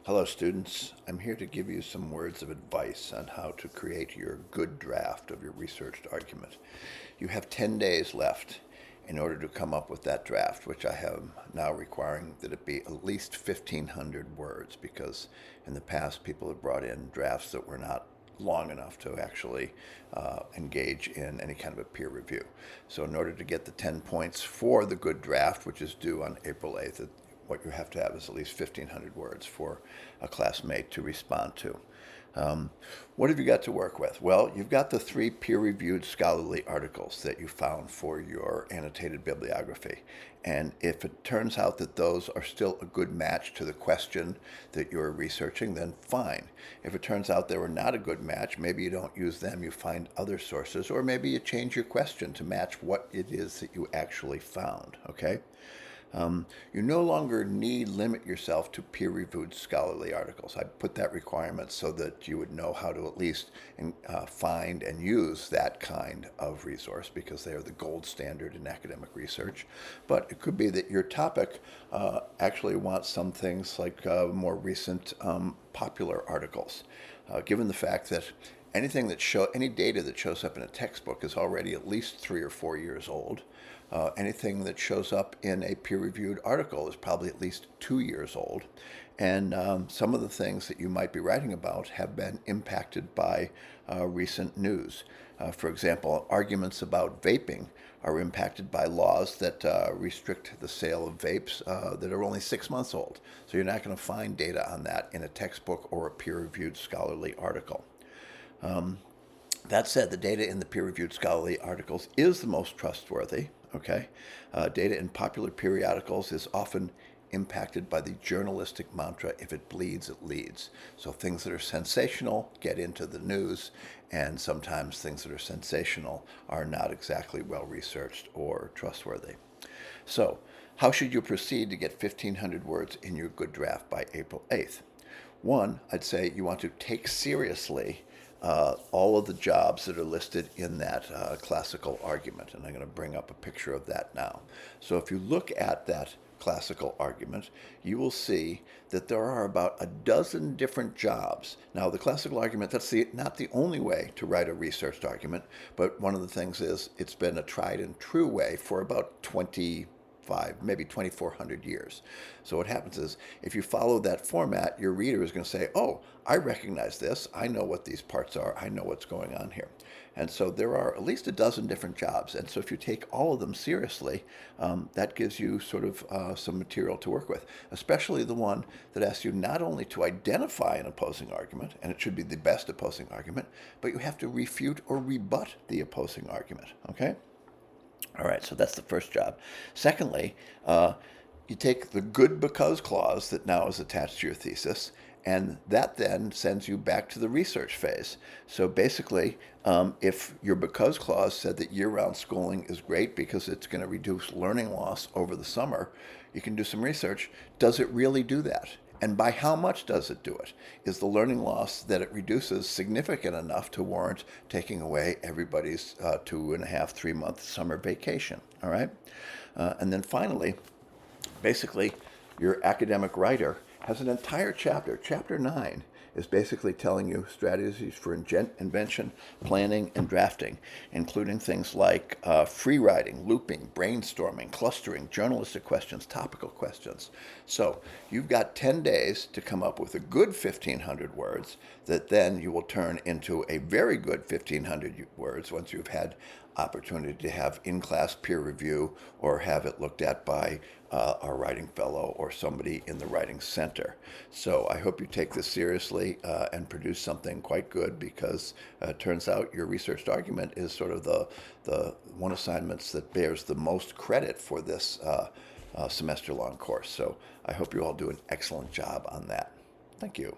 Hello students, I'm here to give you some words of advice on how to create your good draft of your researched argument. You have 10 days left in order to come up with that draft, which I am now requiring that it be at least 1,500 words, because in the past people have brought in drafts that were not long enough to actually engage in any kind of a peer review. So in order to get the 10 points for the good draft, which is due on April 8th, what you have to have is at least 1,500 words for a classmate to respond to. What have you got to work with? Well, you've got the 3 peer-reviewed scholarly articles that you found for your annotated bibliography. And if it turns out that those are still a good match to the question that you're researching, then fine. If it turns out they were not a good match, maybe you don't use them, you find other sources, or maybe you change your question to match what it is that you actually found, okay? You no longer need limit yourself to peer-reviewed scholarly articles. I put that requirement so that you would know how to at least find and use that kind of resource, because they are the gold standard in academic research. But it could be that your topic actually wants some things like more recent popular articles, given the fact that any data that shows up in a textbook is already at least 3 or 4 years old. Anything that shows up in a peer-reviewed article is probably at least 2 years old. And some of the things that you might be writing about have been impacted by recent news. For example, arguments about vaping are impacted by laws that restrict the sale of vapes that are only 6 months old. So you're not going to find data on that in a textbook or a peer-reviewed scholarly article. That said, the data in the peer-reviewed scholarly articles is the most trustworthy. Okay, data in popular periodicals is often impacted by the journalistic mantra, if it bleeds, it leads. So things that are sensational get into the news, and sometimes things that are sensational are not exactly well researched or trustworthy. So how should you proceed to get 1,500 words in your good draft by April 8th? One, I'd say you want to take seriously all of the jobs that are listed in that classical argument. And I'm going to bring up a picture of that now. So if you look at that classical argument, you will see that there are about a dozen different jobs. Now, the classical argument, that's not the only way to write a researched argument, but one of the things is it's been a tried and true way for about maybe 2,400 years. So what happens is, if you follow that format, your reader is going to say, oh, I recognize this, I know what these parts are, I know what's going on here. And so there are at least a dozen different jobs. And so if you take all of them seriously, that gives you sort of some material to work with, especially the one that asks you not only to identify an opposing argument, and it should be the best opposing argument, but you have to refute or rebut the opposing argument, okay? All right, so that's the first job. Secondly, you take the good because clause that now is attached to your thesis, and that then sends you back to the research phase. So basically, if your because clause said that year-round schooling is great because it's going to reduce learning loss over the summer, you can do some research. Does it really do that? And by how much does it do it? Is the learning loss that it reduces significant enough to warrant taking away everybody's 2.5, 3-month summer vacation? All right? And then finally, basically, your academic writer has an entire chapter. Chapter 9 is basically telling you strategies for invention, planning, and drafting, including things like free writing, looping, brainstorming, clustering, journalistic questions, topical questions. So you've got 10 days to come up with a good 1,500 words that then you will turn into a very good 1,500 words once you've had opportunity to have in-class peer review or have it looked at by a writing fellow or somebody in the writing center. So I hope you take this seriously and produce something quite good, because it turns out your researched argument is sort of the one assignments that bears the most credit for this semester-long course. So I hope you all do an excellent job on that. Thank you.